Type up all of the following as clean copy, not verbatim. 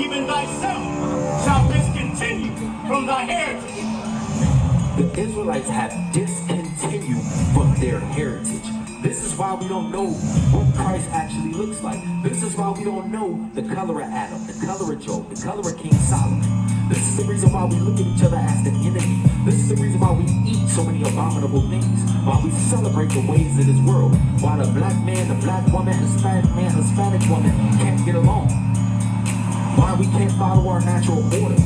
even thyself shall discontinue from thy heritage. The Israelites have discontinued from their heritage. This is why we don't know what Christ actually looks like. This is why we don't know the color of Adam, the color of Job, the color of King Solomon. This is the reason why we look at each other as the enemy. This is the reason why we eat so many abominable things. Why we celebrate the ways of this world. Why the black man, the black woman, Hispanic man, Hispanic woman can't get along. Why we can't follow our natural order.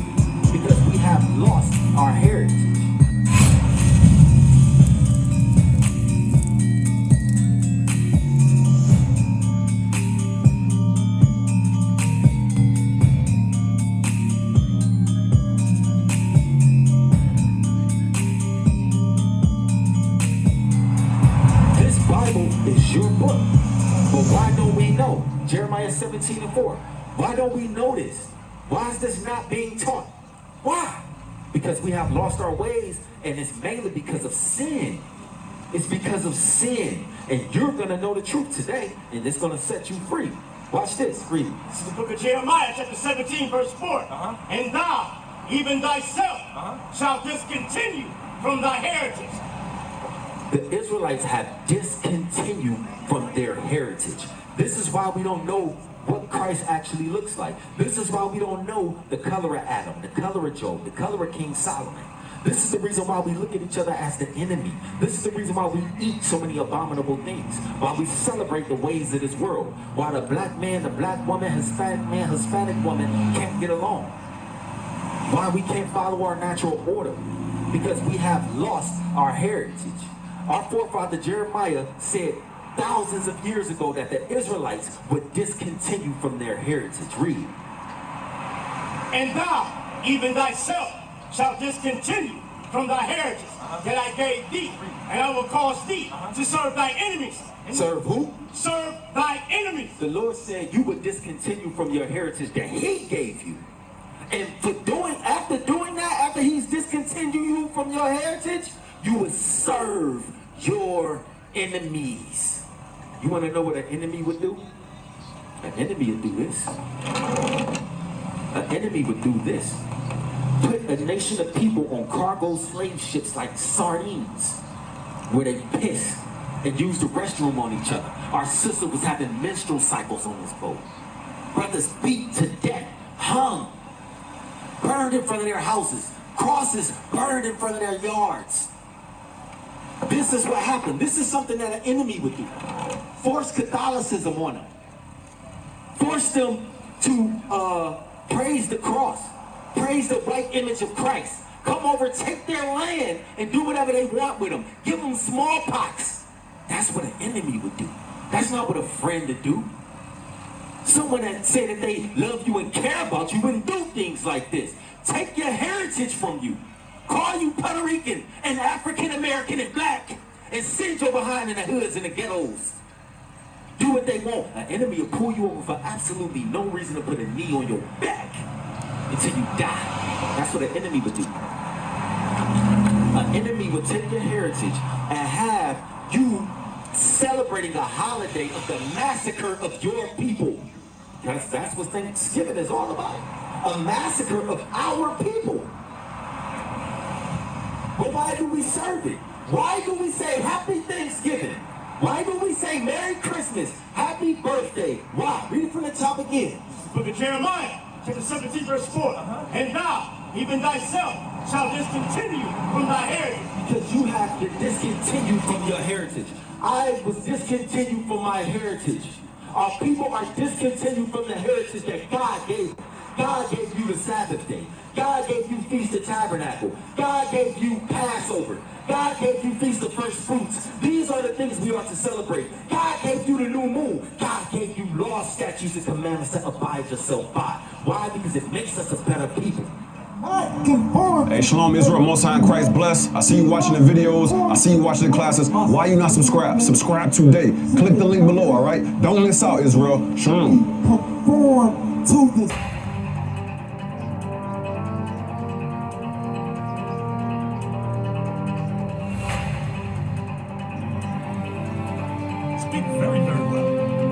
Because we have lost our heritage. Is your book. But why don't we know? Jeremiah 17:4. Why don't we know this? Why is this not being taught? Why? Because we have lost our ways, and it's mainly because of sin. It's because of sin. And you're going to know the truth today, and it's going to set you free. Watch this. Read it. This is the book of Jeremiah, chapter 17, verse 4. And thou, even thyself, shalt discontinue from thy heritage. The Israelites have discontinued from their heritage. This is why we don't know what Christ actually looks like. This is why we don't know the color of Adam, the color of Job, the color of King Solomon. This is the reason why we look at each other as the enemy. This is the reason why we eat so many abominable things. Why we celebrate the ways of this world. Why the black man, the black woman, Hispanic woman can't get along. Why we can't follow our natural order. Because we have lost our heritage. Our forefather Jeremiah said thousands of years ago that the Israelites would discontinue from their heritage. Read. And thou, even thyself, shalt discontinue from thy heritage that I gave thee, and I will cause thee to serve thy enemies. Serve who? Serve thy enemies. The Lord said you would discontinue from your heritage that He gave you. And after doing that, after He's discontinued you from your heritage, you would serve your enemies. You want to know what an enemy would do? An enemy would do this. An enemy would do this. Put a nation of people on cargo slave ships like sardines, where they piss and use the restroom on each other. Our sister was having menstrual cycles on this boat. Brothers beat to death, hung, burned in front of their houses, crosses burned in front of their yards. This is what happened. This is something that an enemy would do. Force Catholicism on them. Force them to praise the cross. Praise the white image of Christ. Come over, take their land, and do whatever they want with them. Give them smallpox. That's what an enemy would do. That's not what a friend would do. Someone that said that they love you and care about you wouldn't do things like this. Take your heritage from you. Call you Puerto Rican and African American and black and send you behind in the hoods and the ghettos. Do what they want. An enemy will pull you over for absolutely no reason to put a knee on your back until you die. That's what an enemy would do. An enemy would take your heritage and have you celebrating a holiday of the massacre of your people. That's what Thanksgiving is all about. A massacre of our people. But why do we serve it? Why do we say Happy Thanksgiving? Why do we say Merry Christmas? Happy birthday? Why? Read it from the top again. This is the book of Jeremiah, chapter 17, verse 4. And thou, even thyself, shalt discontinue from thy heritage. Because you have to discontinue from your heritage. I was discontinued from my heritage. Our people are discontinued from the heritage that God gave. God gave you the Sabbath day. God gave you Feast of Tabernacle. God gave you Passover. God gave you Feast of First Fruits. These are the things we are to celebrate. God gave you the new moon. God gave you laws, statutes, and commandments to abide yourself by. Why? Because it makes us a better people. Hey, Shalom Israel, Most High in Christ bless. I see you watching the videos. I see you watching the classes. Why you not subscribed? Subscribe today. Click the link below, all right? Don't miss out, Israel. Shalom. Conform to this. Speak very, very well.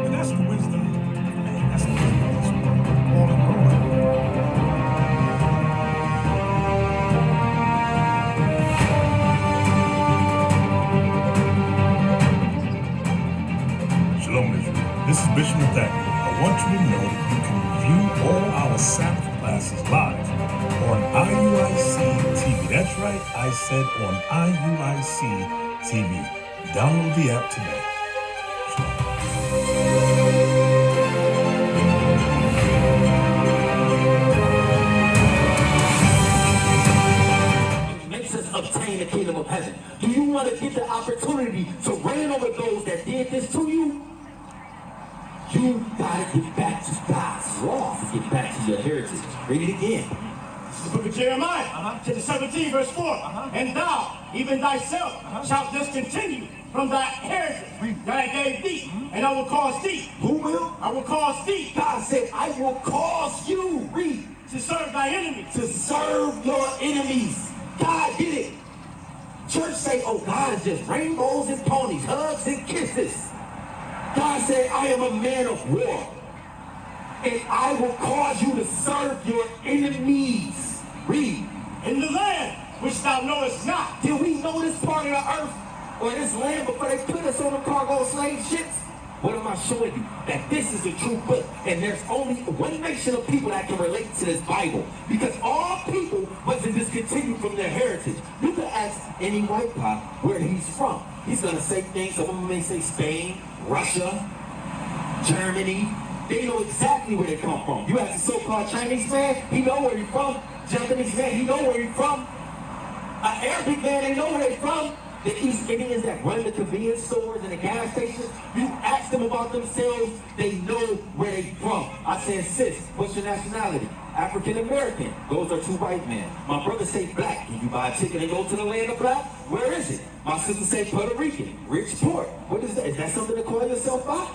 And that's the wisdom of man. That's the wisdom of all the Lord. Sabbath classes live on IUIC TV. That's right, I said on IUIC TV. Download the app today. Makes us obtain the kingdom of heaven. Do you want to get the opportunity to reign over those that did this to you? You gotta get back to God's law to get back to your heritage. Read it again. The book of Jeremiah, chapter 17, verse 4. And thou, even thyself, shalt discontinue from thy heritage that I gave thee, and I will cause thee. Who will? I will cause thee. God said, I will cause you, read, To serve thy enemies. to serve your enemies. God did it. Church say, oh, God is just rainbows and ponies, hugs and kisses. God said, I am a man of war, and I will cause you to serve your enemies. Read. In the land which thou knowest not. Did we know this part of the earth or this land before they put us on the cargo slave ships? What am I showing you? That this is the true book, and there's only one nation of people that can relate to this Bible, because all people must discontinue from their heritage. You can ask any white guy where he's from. He's gonna say things. Some of them may say Spain, Russia, Germany. They know exactly where they come from. You ask a so-called Chinese man, he know where he's from. Japanese man, he know where he's from. An Arabic man, they know where they're from. The East Indians that run the convenience stores and the gas stations, you ask them about themselves, they know where they're from. I said, sis, what's your nationality? African American. Those are two white men. My brother say black. Can you buy a ticket and go to the land of black? Where is it? My sister say Puerto Rican. Rich, poor. What is that? Is that something to call yourself by?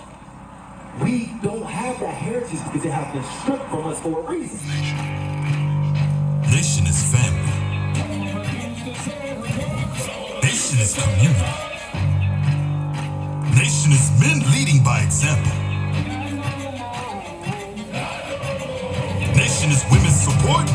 We don't have that heritage because it has been stripped from us for a reason. Nation is family. Nation is community. Nation is men leading by example. Nation is women's support